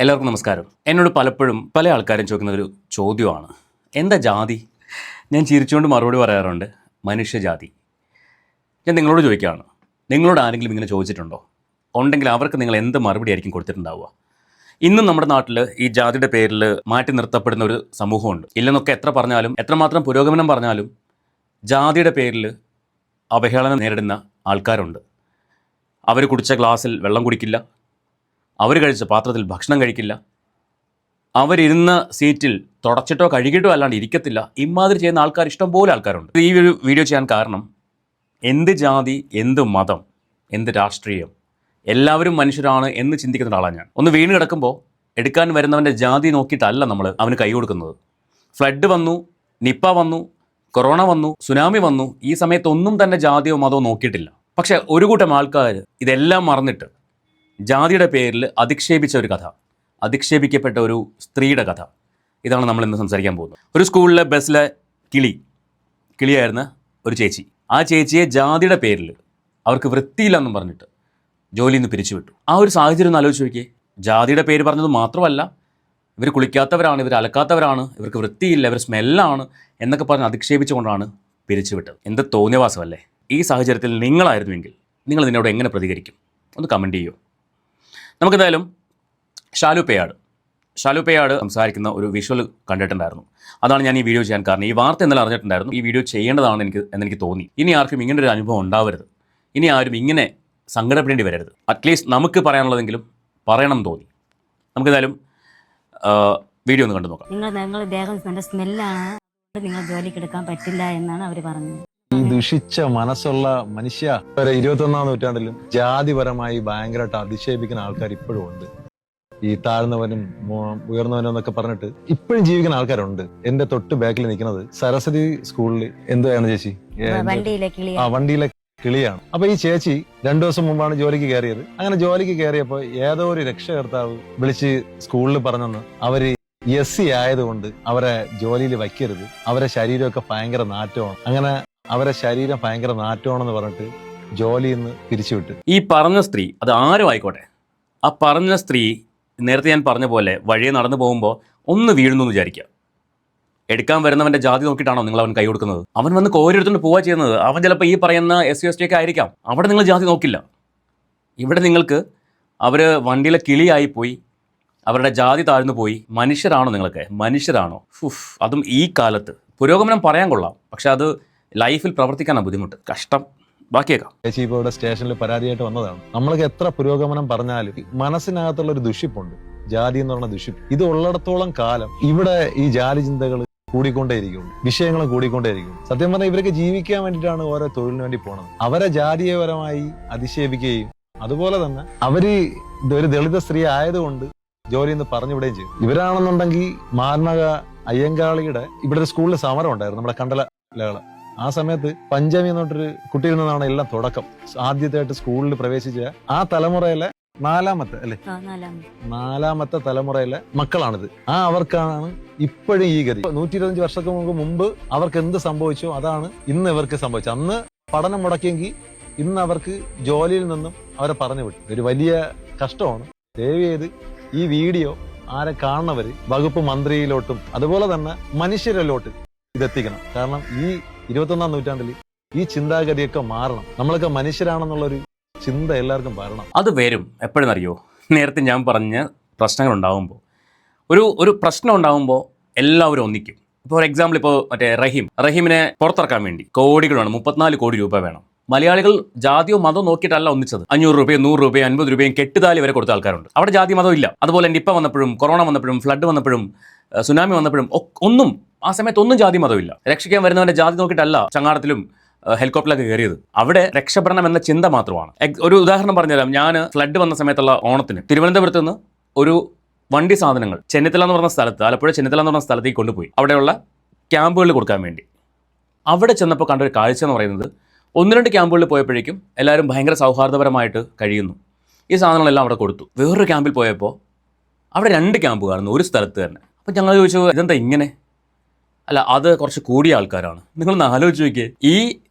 എല്ലാവർക്കും നമസ്കാരം. എന്നോട് പലപ്പോഴും പല ആൾക്കാരും ചോദിക്കുന്ന ഒരു ചോദ്യമാണ്, എന്താ ജാതി? ഞാൻ ചിരിച്ചുകൊണ്ട് മറുപടി പറയാറുണ്ട്, മനുഷ്യജാതി. ഞാൻ നിങ്ങളോട് ചോദിക്കുകയാണ്, നിങ്ങളോട് ആരെങ്കിലും ഇങ്ങനെ ചോദിച്ചിട്ടുണ്ടോ? ഉണ്ടെങ്കിൽ അവർക്ക് നിങ്ങൾ എന്ത് മറുപടി ആയിരിക്കും കൊടുത്തിട്ടുണ്ടാവുക? ഇന്നും നമ്മുടെ നാട്ടിൽ ഈ ജാതിയുടെ പേരിൽ മാറ്റി നിർത്തപ്പെടുന്ന ഒരു സമൂഹമുണ്ട്. ഇല്ലെന്നൊക്കെ എത്ര പറഞ്ഞാലും, എത്രമാത്രം പുരോഗമനം പറഞ്ഞാലും ജാതിയുടെ പേരിൽ അവഹേളനം നേരിടുന്ന ആൾക്കാരുണ്ട്. അവർ കുടിച്ച ഗ്ലാസ്സിൽ വെള്ളം കുടിക്കില്ല, അവർ കഴിച്ച പാത്രത്തിൽ ഭക്ഷണം കഴിക്കില്ല, അവരിരുന്ന സീറ്റിൽ തുടച്ചിട്ടോ കഴുകിയിട്ടോ അല്ലാണ്ട് ഇരിക്കത്തില്ല. ഇമാതിരി ചെയ്യുന്ന ആൾക്കാർ ഇഷ്ടംപോലെ ആൾക്കാരുണ്ട്. ഈ ഒരു വീഡിയോ ചെയ്യാൻ കാരണം, എന്ത് ജാതി, എന്ത് മതം, എന്ത് രാഷ്ട്രീയം, എല്ലാവരും മനുഷ്യരാണ് എന്ന് ചിന്തിക്കുന്ന ഒരാളാണ് ഞാൻ. ഒന്ന് വീണ് കിടക്കുമ്പോൾ എടുക്കാൻ വരുന്നവൻ്റെ ജാതി നോക്കിയിട്ടല്ല നമ്മൾ അവന് കൈ കൊടുക്കുന്നത്. ഫ്ലഡ് വന്നു, നിപ്പ വന്നു, കൊറോണ വന്നു, സുനാമി വന്നു, ഈ സമയത്തൊന്നും തന്നെ ജാതിയോ മതമോ നോക്കിയിട്ടില്ല. പക്ഷേ ഒരു കൂട്ടം ആൾക്കാർ ഇതെല്ലാം മറന്നിട്ട് ജാതിയുടെ പേരിൽ അധിക്ഷേപിച്ച ഒരു കഥ, അധിക്ഷേപിക്കപ്പെട്ട ഒരു സ്ത്രീയുടെ കഥ, ഇതാണ് നമ്മൾ ഇന്ന് സംസാരിക്കാൻ പോകുന്നത്. ഒരു സ്കൂളിലെ ബസ്സിലെ കിളിയായിരുന്ന ഒരു ചേച്ചി, ആ ചേച്ചിയെ ജാതിയുടെ പേരിൽ അവർക്ക് വൃത്തിയില്ലെന്നും പറഞ്ഞിട്ട് ജോലിയിൽ നിന്ന് പിരിച്ചുവിട്ടു. ആ ഒരു സാഹചര്യം ഒന്ന് ആലോചിച്ച് നോക്കിയേ. ജാതിയുടെ പേര് പറഞ്ഞത് മാത്രമല്ല, ഇവർ കുളിക്കാത്തവരാണ്, ഇവർ അലക്കാത്തവരാണ്, ഇവർക്ക് വൃത്തിയില്ല, ഇവർ സ്മെല്ലാണ് എന്നൊക്കെ പറഞ്ഞ് അധിക്ഷേപിച്ചുകൊണ്ടാണ് പിരിച്ചുവിട്ടത്. എന്ത് തോന്നിയവാസമല്ലേ? ഈ സാഹചര്യത്തിൽ നിങ്ങളായിരുന്നുവെങ്കിൽ നിങ്ങൾ ഇതിനോട് എങ്ങനെ പ്രതികരിക്കും? ഒന്ന് കമൻറ്റ് ചെയ്യൂ. നമുക്കെന്തായാലും ഷാലു പേയാട് സംസാരിക്കുന്ന ഒരു വിഷ്വൽ കണ്ടിട്ടുണ്ടായിരുന്നു. അതാണ് ഞാൻ ഈ വീഡിയോ ചെയ്യാൻ കാരണം. ഈ വാർത്ത ഇന്നലെ അറിഞ്ഞിട്ടുണ്ടായിരുന്നു, ഈ വീഡിയോ ചെയ്യേണ്ടതാണ് എന്നെനിക്ക് തോന്നി. ഇനി ആർക്കും ഇങ്ങനെ ഒരു അനുഭവം ഉണ്ടാവരുത്, ഇനി ആരും ഇങ്ങനെ സങ്കടപ്പെടേണ്ടി വരരുത്. അറ്റ്ലീസ്റ്റ് നമുക്ക് പറയാനുള്ളതെങ്കിലും പറയണം തോന്നി. നമുക്കെന്തായാലും വീഡിയോ ഒന്ന് കണ്ടു നോക്കാം. നിങ്ങൾ ദേഹം നല്ല സ്മെല്ലാണ്, നിങ്ങൾ ജോലിക്ക് എടുക്കാൻ പറ്റില്ല എന്നാണ് അവർ പറഞ്ഞത്. ഈ ദുഷിച്ച മനസ്സുള്ള മനുഷ്യ 21-ാം നൂറ്റാണ്ടിലും ജാതിപരമായി ഭയങ്കരമായിട്ട് അധിക്ഷേപിക്കുന്ന ആൾക്കാർ ഇപ്പോഴും ഉണ്ട്. ഈ താഴ്ന്നവനും ഉയർന്നവനും എന്നൊക്കെ പറഞ്ഞിട്ട് ഇപ്പോഴും ജീവിക്കുന്ന ആൾക്കാരുണ്ട്. എന്റെ തൊട്ട് ബാക്കിൽ നിൽക്കുന്നത് സരസ്വതി സ്കൂളിൽ എന്താണ് ചേച്ചി, വണ്ടിയിലെ കിളിയാണ്. അപ്പൊ ഈ ചേച്ചി 2 ദിവസം മുമ്പാണ് ജോലിക്ക് കയറിയത്. അങ്ങനെ ജോലിക്ക് കയറിയപ്പോ ഏതോ ഒരു രക്ഷകർത്താവ് വിളിച്ച് സ്കൂളിൽ പറഞ്ഞെന്ന് അവര് SC ആയതുകൊണ്ട് അവരെ ജോലിയിൽ വയ്ക്കരുത്, അവരെ ശരീരമൊക്കെ ഭയങ്കര നാറ്റമാണ്, അങ്ങനെ അവരെ ശരീരം ഭയങ്കര നാറ്റമാണെന്ന് പറഞ്ഞിട്ട് ജോലിയിൽ നിന്ന് പിരിച്ചുവിട്ടു. ഈ പറഞ്ഞ സ്ത്രീ, അത് ആരും ആയിക്കോട്ടെ, ആ പറഞ്ഞ സ്ത്രീ നേരത്തെ ഞാൻ പറഞ്ഞ പോലെ വഴിയെ നടന്നു പോകുമ്പോൾ ഒന്ന് വീഴുന്നു എന്ന് വിചാരിക്കുക. എടുക്കാൻ വരുന്നവൻ്റെ ജാതി നോക്കിയിട്ടാണോ നിങ്ങൾ അവൻ കൈ കൊടുക്കുന്നത്? അവൻ വന്ന് കോരിയെടുത്തുകൊണ്ട് പോവുക ചെയ്യുന്നത്. അവൻ ചിലപ്പോൾ ഈ പറയുന്ന SC ST ഒക്കെ ആയിരിക്കാം. അവിടെ നിങ്ങൾ ജാതി നോക്കില്ല. ഇവിടെ നിങ്ങൾക്ക് അവർ വണ്ടിയിലെ കിളിയായി പോയി, അവരുടെ ജാതി താഴ്ന്നു പോയി. മനുഷ്യരാണോ നിങ്ങളൊക്കെ? മനുഷ്യരാണോ? അതും ഈ കാലത്ത്. പുരോഗമനം പറയാൻ കൊള്ളാം, പക്ഷെ അത് ലൈഫിൽ പ്രവർത്തിക്കാനാണ് ബുദ്ധിമുട്ട്. കഷ്ടം. ബാക്കിയേക്കാം. ചേച്ചി ഇപ്പോൾ ഇവിടെ സ്റ്റേഷനിൽ പരാതിയായിട്ട് വന്നതാണ്. നമ്മൾക്ക് എത്ര പുരോഗമനം പറഞ്ഞാലും മനസ്സിനകത്തുള്ള ഒരു ദുഷിപ്പുണ്ട്, ജാതി എന്ന് പറഞ്ഞ ദുഷിപ്പ്. ഇത് ഉള്ളിടത്തോളം കാലം ഇവിടെ ഈ ജാതി ചിന്തകൾ കൂടിക്കൊണ്ടേയിരിക്കും, വിഷയങ്ങൾ കൂടിക്കൊണ്ടേയിരിക്കും. സത്യം പറഞ്ഞാൽ ഇവരൊക്കെ ജീവിക്കാൻ വേണ്ടിയിട്ടാണ് ഓരോ തൊഴിലിന് വേണ്ടി പോണത്. അവരെ ജാതീയപരമായി അധിക്ഷേപിക്കുകയും അതുപോലെ തന്നെ അവര് ഒരു ദളിത സ്ത്രീ ആയതുകൊണ്ട് ജോലി എന്ന് പറഞ്ഞുവിടുകയും ചെയ്യും. ഇവരാണെന്നുണ്ടെങ്കിൽ മാർണക അയ്യങ്കാളിയുടെ ഇവിടെ ഒരു സ്കൂളിൽ സമരം ഉണ്ടായിരുന്നു, നമ്മുടെ കണ്ടല. ആ സമയത്ത് പഞ്ചമി എന്നൊട്ടൊരു കുട്ടിയിൽ നിന്നാണ് എല്ലാം തുടക്കം. ആദ്യമായിട്ട് സ്കൂളിൽ പ്രവേശിച്ച ആ തലമുറയിലെ നാലാമത്തെ തലമുറയിലെ മക്കളാണിത്. അവർക്കാണ് ഇപ്പോഴും ഈ ഗതി. 125 വർഷങ്ങൾക്ക് മുമ്പ് അവർക്ക് എന്ത് സംഭവിച്ചോ അതാണ് ഇന്ന് ഇവർക്ക് സംഭവിച്ചത്. അന്ന് പഠനം മുടക്കിയെങ്കിൽ ഇന്ന് അവർക്ക് ജോലിയിൽ നിന്നും അവരെ പറഞ്ഞു വിട്ടു. ഒരു വലിയ കഷ്ടമാണ്. ദയവ് ചെയ്ത് ഈ വീഡിയോ ആരെ കാണുന്നവര് വകുപ്പ് മന്ത്രിയിലോട്ടും അതുപോലെ തന്നെ മനുഷ്യരിലോട്ട് ഇതെത്തിക്കണം. കാരണം ഈ 21-ാം നൂറ്റാണ്ടിൽ ഈ ചിന്താഗതിയൊക്കെ മാറണം. നമ്മളൊക്കെ മനുഷ്യരാണെന്നുള്ളൊരു ചിന്ത എല്ലാവർക്കും വരണം. അത് വരും. എപ്പോഴും അറിയോ, നേരത്തെ ഞാൻ പറഞ്ഞ പ്രശ്നങ്ങൾ ഉണ്ടാകുമ്പോൾ, ഒരു പ്രശ്നം ഉണ്ടാകുമ്പോൾ എല്ലാവരും ഒന്നിക്കും. ഇപ്പോൾ ഒരു എക്സാമ്പിൾ, ഇപ്പോൾ മറ്റേ റഹീമിനെ പുറത്തിറക്കാൻ വേണ്ടി കോടികൾ വേണം, 34 കോടി രൂപ വേണം. മലയാളികൾ ജാതിയോ മതമോ നോക്കിയിട്ടല്ല ഒന്നിച്ചത്. 500 രൂപയും 100 രൂപയും 50 രൂപയും കെട്ടുതാലി വരെ കൊടുത്ത ആൾക്കാരുണ്ട്. അവിടെ ജാതി മതം ഇല്ല. അതുപോലെ നിപ്പ വന്നപ്പോഴും, കൊറോണ വന്നപ്പോഴും, ഫ്ലഡ് വന്നപ്പോഴും, സുനാമി വന്നപ്പോഴും ഒന്നും ആ സമയത്ത് ഒന്നും ജാതി മതമില്ല. രക്ഷിക്കാൻ വരുന്നവന്റെ ജാതി നോക്കിയിട്ടല്ല ചങ്ങാടത്തിലും ഹെലികോപ്റ്ററിലൊക്കെ കയറിയത്. അവിടെ രക്ഷപ്പെടണം എന്ന ചിന്ത മാത്രമാണ്. ഒരു ഉദാഹരണം പറഞ്ഞുതരാം. ഞാൻ ഫ്ലഡ് വന്ന സമയത്തുള്ള ഓണത്തിന് തിരുവനന്തപുരത്ത് നിന്ന് ഒരു വണ്ടി സാധനങ്ങൾ ചെന്നിത്തല എന്ന് പറഞ്ഞ സ്ഥലത്ത്, ആലപ്പുഴ ചെന്നിത്തല എന്ന് പറഞ്ഞ സ്ഥലത്തേക്ക് കൊണ്ടുപോയി, അവിടെയുള്ള ക്യാമ്പുകളിൽ കൊടുക്കാൻ വേണ്ടി. അവിടെ ചെന്നപ്പോൾ കണ്ടൊരു കാഴ്ച എന്ന് പറയുന്നത്, 1-2 ക്യാമ്പുകളിൽ പോയപ്പോഴേക്കും എല്ലാവരും ഭയങ്കര സൗഹാർദ്ദപരമായിട്ട് കഴിയുന്നു. ഈ സാധനങ്ങളെല്ലാം അവിടെ കൊടുത്തു. വേറൊരു ക്യാമ്പിൽ പോയപ്പോൾ അവിടെ 2 ക്യാമ്പ് കാണുന്നു ഒരു സ്ഥലത്ത് തന്നെ. അപ്പം ഞങ്ങൾ ചോദിച്ചു, ഇതെന്താ ഇങ്ങനെ? അല്ല, അത് കുറച്ച് കൂടിയ ആൾക്കാരാണ്. നിങ്ങളൊന്ന് ആലോചിച്ച് നോക്കിയേ. ഈ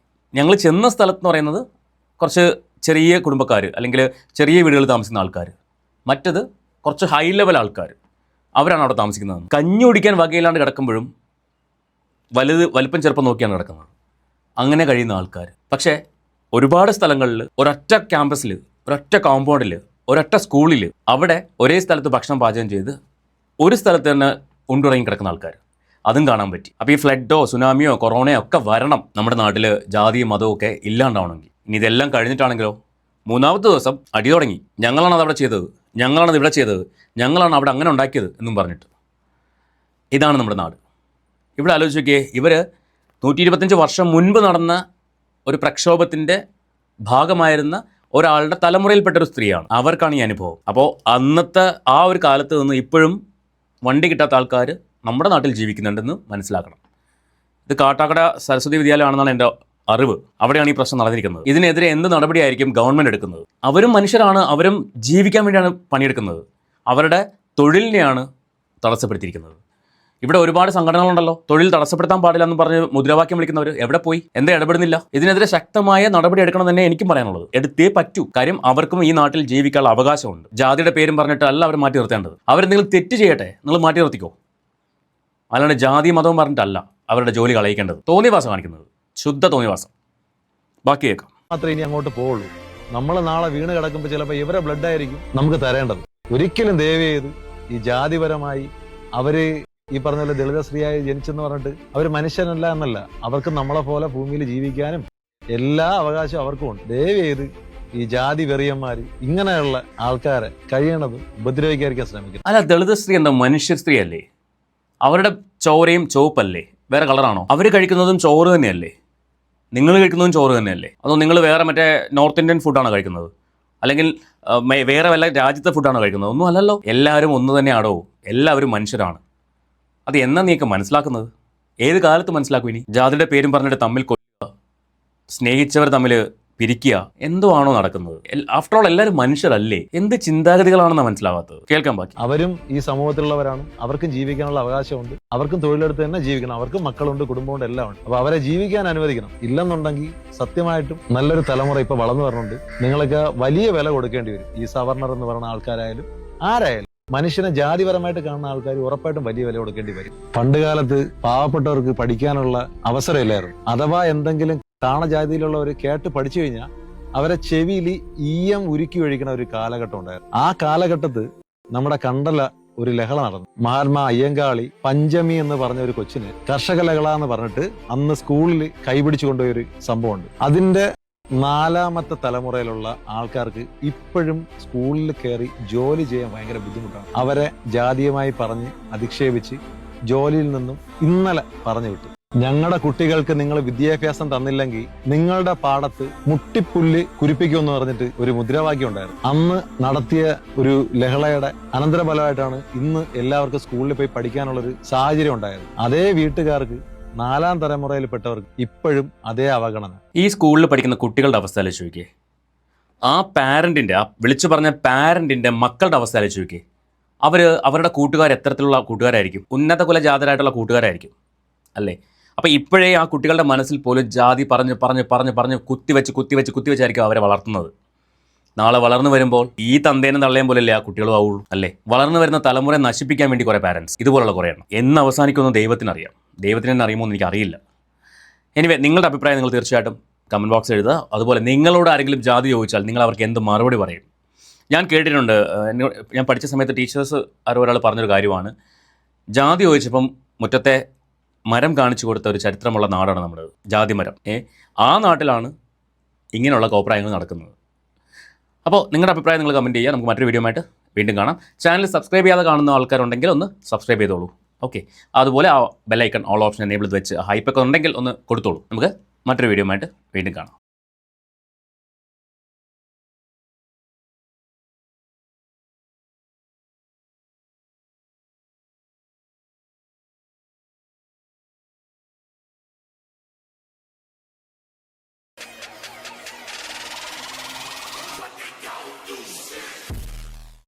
ഞങ്ങൾ ചെന്ന സ്ഥലത്ത് എന്ന് പറയുന്നത് കുറച്ച് ചെറിയ കുടുംബക്കാർ അല്ലെങ്കിൽ ചെറിയ വീടുകളിൽ താമസിക്കുന്ന ആൾക്കാർ, മറ്റത് കുറച്ച് ഹൈ ലെവൽ ആൾക്കാർ അവരാണ് അവിടെ താമസിക്കുന്നത്. കഞ്ഞി കുടിക്കാൻ വകയില്ലാണ്ട് കിടക്കുമ്പോഴും വലിപ്പം ചെറുപ്പം നോക്കിയാണ് കിടക്കുന്നത്. അങ്ങനെ കഴിയുന്ന ആൾക്കാർ. പക്ഷേ ഒരുപാട് സ്ഥലങ്ങളിൽ ഒരൊറ്റ ക്യാമ്പസിൽ, ഒരൊറ്റ കോമ്പൗണ്ടിൽ, ഒരൊറ്റ സ്കൂളിൽ അവിടെ ഒരേ സ്ഥലത്ത് ഭക്ഷണം പാചകം ചെയ്ത് ഒരു സ്ഥലത്ത് തന്നെ ഉണ്ടുറങ്ങി കിടക്കുന്ന ആൾക്കാർ, അതും കാണാൻ പറ്റി. അപ്പോൾ ഈ ഫ്ലഡോ സുനാമിയോ കൊറോണയോ ഒക്കെ വരണം നമ്മുടെ നാട്ടിൽ ജാതിയും മതവും ഒക്കെ ഇല്ലാണ്ടാവണമെങ്കിൽ. ഇനി ഇതെല്ലാം കഴിഞ്ഞിട്ടാണെങ്കിലോ മൂന്നാമത്തെ ദിവസം അടി തുടങ്ങി. ഞങ്ങളാണ് അത് അവിടെ ചെയ്തത്, ഞങ്ങളാണ് ഇവിടെ ചെയ്തത്, ഞങ്ങളാണ് അവിടെ അങ്ങനെ ഉണ്ടാക്കിയത് എന്നും പറഞ്ഞിട്ട്. ഇതാണ് നമ്മുടെ നാട്. ഇവിടെ ആലോചിച്ച് നോക്കിയേ, ഇവർ 125 വർഷം മുൻപ് നടന്ന ഒരു പ്രക്ഷോഭത്തിൻ്റെ ഭാഗമായിരുന്ന ഒരാളുടെ തലമുറയിൽപ്പെട്ടൊരു സ്ത്രീയാണ്. അവർക്കാണ് ഈ അനുഭവം. അപ്പോൾ അന്നത്തെ ആ ഒരു കാലത്ത് നിന്ന് ഇപ്പോഴും വണ്ടി കിട്ടാത്ത ആൾക്കാർ നമ്മുടെ നാട്ടിൽ ജീവിക്കുന്നുണ്ടെന്ന് മനസ്സിലാക്കണം. ഇത് കാട്ടാക്കട സരസ്വതി വിദ്യാലയമാണെന്നാണ് എൻ്റെ അറിവ്. അവിടെയാണ് ഈ പ്രശ്നം നടന്നിരിക്കുന്നത്. ഇതിനെതിരെ എന്ത് നടപടിയായിരിക്കും ഗവൺമെൻറ് എടുക്കുന്നത്? അവരും മനുഷ്യരാണ്, അവരും ജീവിക്കാൻ വേണ്ടിയാണ് പണിയെടുക്കുന്നത്. അവരുടെ തൊഴിലിനെയാണ് തടസ്സപ്പെടുത്തിയിരിക്കുന്നത്. ഇവിടെ ഒരുപാട് സംഘടനകളുണ്ടല്ലോ, തൊഴിൽ തടസ്സപ്പെടുത്താൻ പാടില്ല എന്ന് പറഞ്ഞ് മുദ്രാവാക്യം വിളിക്കുന്നവർ എവിടെ പോയി? എന്താ ഇടപെടുന്നില്ല? ഇതിനെതിരെ ശക്തമായ നടപടി എടുക്കണം തന്നെ എനിക്കും പറയാനുള്ളത്. എടുത്തേ പറ്റൂ. കാര്യം അവർക്കും ഈ നാട്ടിൽ ജീവിക്കാനുള്ള അവകാശമുണ്ട്. ജാതിയുടെ പേരും പറഞ്ഞിട്ടല്ല അവർ മാറ്റി നിർത്തേണ്ടത്. അവരെന്തെങ്കിലും തെറ്റ് ചെയ്യട്ടെ, നിങ്ങൾ മാറ്റി നിർത്തിക്കോ. അല്ലാണ്ട് ജാതി മതവും പറഞ്ഞിട്ടല്ല അവരുടെ ജോലി കളയിക്കേണ്ടത്. തോന്നിവാസം കാണിക്കുന്നത്, ശുദ്ധ തോന്നിവാസം. ബാക്കി കേൾക്കാം. മാത്രമേ ഇനി അങ്ങോട്ട് പോവുള്ളൂ. നമ്മൾ നാളെ വീണ് കിടക്കുമ്പോൾ ചിലപ്പോൾ ഇവരെ ബ്ലഡ് ആയിരിക്കും നമുക്ക് തരേണ്ടത്. ഒരിക്കലും ദയവ് ചെയ്ത് ഈ ജാതിപരമായി അവര് ഈ പറഞ്ഞ പോലെ ദളിത സ്ത്രീയായി ജനിച്ചെന്ന് പറഞ്ഞിട്ട് അവർ മനുഷ്യനല്ല എന്നല്ല, അവർക്ക് നമ്മളെ പോലെ ഭൂമിയിൽ ജീവിക്കാനും എല്ലാ അവകാശവും അവർക്കും ഉണ്ട്. ദയവ് ചെയ്ത് ഈ ജാതി വെറിയന്മാർ ഇങ്ങനെയുള്ള ആൾക്കാരെ കഴിയണത് ഉപദ്രവിക്കാതിരിക്കാൻ ശ്രമിക്കും. അല്ല, ദളിത സ്ത്രീ എന്താ മനുഷ്യ സ്ത്രീ അല്ലേ? അവരുടെ ചോരയും ചുവപ്പല്ലേ? വേറെ കളറാണോ? അവർ കഴിക്കുന്നതും ചോറ് തന്നെയല്ലേ? നിങ്ങൾ കഴിക്കുന്നതും ചോറ് തന്നെയല്ലേ? അതോ നിങ്ങൾ വേറെ മറ്റേ നോർത്ത് ഇന്ത്യൻ ഫുഡാണോ കഴിക്കുന്നത്? അല്ലെങ്കിൽ വേറെ വല്ല രാജ്യത്തെ ഫുഡാണോ കഴിക്കുന്നത്? ഒന്നും അല്ലല്ലോ. എല്ലാവരും ഒന്ന് തന്നെയാണോ? എല്ലാവരും മനുഷ്യരാണ്. അത് എന്നാ നീയൊക്കെ മനസ്സിലാക്കുന്നത്? ഏത് കാലത്ത് മനസ്സിലാക്കും ഇനി? ജാതിയുടെ പേരും പറഞ്ഞിട്ട് തമ്മിൽ കൊല്ലുക, സ്നേഹിച്ചവർ തമ്മിൽ പിരിക്കുക, എന്തോ ആണോ നടക്കുന്നത്? ആഫ്റ്റർ ഓൾ എല്ലാവരും മനുഷ്യരല്ലേ? എന്ത് ചിന്താഗതികളാണെന്ന് മനസ്സിലാവാത്തത്. കേൾക്കാൻ ബാക്കി. അവരും ഈ സമൂഹത്തിലുള്ളവരാണ്, അവർക്കും ജീവിക്കാനുള്ള അവകാശമുണ്ട്, അവർക്കും തൊഴിലെടുത്ത് തന്നെ ജീവിക്കണം, അവർക്കും മക്കളുണ്ട്, കുടുംബമുണ്ട്, എല്ലാം ഉണ്ട്. അപ്പൊ അവരെ ജീവിക്കാൻ അനുവദിക്കണം. ഇല്ലെന്നുണ്ടെങ്കിൽ സത്യമായിട്ടും നല്ലൊരു തലമുറ ഇപ്പൊ വളർന്നു വരുന്നുണ്ട്. നിങ്ങളൊക്കെ വലിയ വില കൊടുക്കേണ്ടി വരും. ഈ സവർണർ എന്ന് പറയുന്ന ആൾക്കാരായാലും ആരായാലും മനുഷ്യനെ ജാതിപരമായിട്ട് കാണുന്ന ആൾക്കാർ ഉറപ്പായിട്ടും വലിയ വില കൊടുക്കേണ്ടി വരും. പണ്ട് കാലത്ത് പാവപ്പെട്ടവർക്ക് പഠിക്കാനുള്ള അവസരമില്ലായിരുന്നു. അഥവാ എന്തെങ്കിലും താണജാതിയിലുള്ളവർ കേട്ട് പഠിച്ചു കഴിഞ്ഞാൽ അവരെ ചെവിയിൽ ഈയം ഉരുക്കി ഒഴിക്കുന്ന ഒരു കാലഘട്ടം ഉണ്ടായിരുന്നു. ആ കാലഘട്ടത്ത് നമ്മുടെ കണ്ടല ഒരു ലഹള നടന്നു. മഹാത്മാ അയ്യങ്കാളി പഞ്ചമി എന്ന് പറഞ്ഞ ഒരു കൊച്ചിന് കർഷക ലഹള എന്ന് പറഞ്ഞിട്ട് അന്ന് സ്കൂളിൽ കൈപിടിച്ചു കൊണ്ടുപോയൊരു സംഭവമുണ്ട്. അതിന്റെ 4ാമത്തെ തലമുറയിലുള്ള ആൾക്കാർക്ക് ഇപ്പോഴും സ്കൂളിൽ കയറി ജോലി ചെയ്യാൻ ഭയങ്കര ബുദ്ധിമുട്ടാണ്. അവരെ ജാതീയമായി പറഞ്ഞ് അധിക്ഷേപിച്ച് ജോലിയിൽ നിന്നും ഇന്നലെ പറഞ്ഞു വിട്ടു. ഞങ്ങളുടെ കുട്ടികൾക്ക് നിങ്ങൾ വിദ്യാഭ്യാസം തന്നില്ലെങ്കിൽ നിങ്ങളുടെ പാടത്ത് മുട്ടിപ്പുല്ല് കുരിപ്പിക്കുമെന്ന് പറഞ്ഞിട്ട് ഒരു മുദ്രാവാക്യം ഉണ്ടായിരുന്നു. അന്ന് നടത്തിയ ഒരു ലഹളയുടെ അനന്തരഫലമായിട്ടാണ് ഇന്ന് എല്ലാവർക്കും സ്കൂളിൽ പോയി പഠിക്കാനുള്ളൊരു സാഹചര്യം ഉണ്ടായത്. അതേ വീട്ടുകാർക്ക് 4ാം തലമുറയിൽപ്പെട്ടവർക്ക് ഇപ്പോഴും അതേ അവഗണന. ഈ സ്കൂളിൽ പഠിക്കുന്ന കുട്ടികളുടെ അവസ്ഥ ആലോചിച്ച് നോക്കിയേ. ആ പാരന്റിന്റെ, ആ വിളിച്ചു പറഞ്ഞ പാരന്റിന്റെ മക്കളുടെ അവസ്ഥ ആലോചിച്ച് നോക്കിയേ. അവരുടെ കൂട്ടുകാർ എത്തരത്തിലുള്ള കൂട്ടുകാരായിരിക്കും? ഉന്നത കുലജാതരായിട്ടുള്ള കൂട്ടുകാരായിരിക്കും അല്ലേ? അപ്പോൾ ഇപ്പോഴേ ആ കുട്ടികളുടെ മനസ്സിൽ പോലും ജാതി പറഞ്ഞ് കുത്തിവെച്ചായിരിക്കും അവരെ വളർത്തുന്നത്. നാളെ വളർന്നു വരുമ്പോൾ ഈ തന്തേനും തള്ളയും പോലെയല്ലേ ആ കുട്ടികളും ആവുള്ളൂ അല്ലേ? വളർന്നു വരുന്ന തലമുറയെ നശിപ്പിക്കാൻ വേണ്ടി കുറേ പാരൻസ് ഇതുപോലുള്ള കുറേ എണ്ണം. എന്ന് അവസാനിക്കുമെന്ന് ദൈവത്തിനറിയാം. ദൈവത്തിന് തന്നെ അറിയുമോ എന്ന് എനിക്കറിയില്ല. എനിവേ, നിങ്ങളുടെ അഭിപ്രായം നിങ്ങൾ തീർച്ചയായിട്ടും കമൻറ്റ് ബോക്സിൽ എഴുതുക. അതുപോലെ നിങ്ങളോട് ആരെങ്കിലും ജാതി ചോദിച്ചാൽ നിങ്ങൾ അവർക്ക് എന്ത് മറുപടി പറയും? ഞാൻ കേട്ടിട്ടുണ്ട്, ഞാൻ പഠിച്ച സമയത്ത് ടീച്ചേഴ്സ് ഒരാൾ പറഞ്ഞൊരു കാര്യമാണ്, ജാതി ചോദിച്ചപ്പം മുറ്റത്തെ മരം കാണിച്ചു കൊടുത്ത ഒരു ചരിത്രമുള്ള നാടാണ് നമ്മുടെ ജാതി മരം. ആ നാട്ടിലാണ് ഇങ്ങനെയുള്ള കോപ്രായങ്ങൾ നടക്കുന്നത്. അപ്പോൾ നിങ്ങളുടെ അഭിപ്രായം നിങ്ങൾ കമൻറ്റ് ചെയ്യുക. നമുക്ക് മറ്റൊരു വീഡിയോ ആയിട്ട് വീണ്ടും കാണാം. ചാനൽ സബ്സ്ക്രൈബ് ചെയ്യാതെ കാണുന്ന ആൾക്കാരുണ്ടെങ്കിൽ ഒന്ന് സബ്സ്ക്രൈബ് ചെയ്തോളൂ. ഓക്കെ, അതുപോലെ ആ ബെല്ലൈക്കൺ ഓൾ ഓപ്ഷൻ എനേബിൾ വെച്ച് ഹൈപ്പൊക്കെ ഉണ്ടെങ്കിൽ ഒന്ന് കൊടുത്തോളൂ. നമുക്ക് മറ്റൊരു വീഡിയോ ആയിട്ട് വീണ്ടും കാണാം.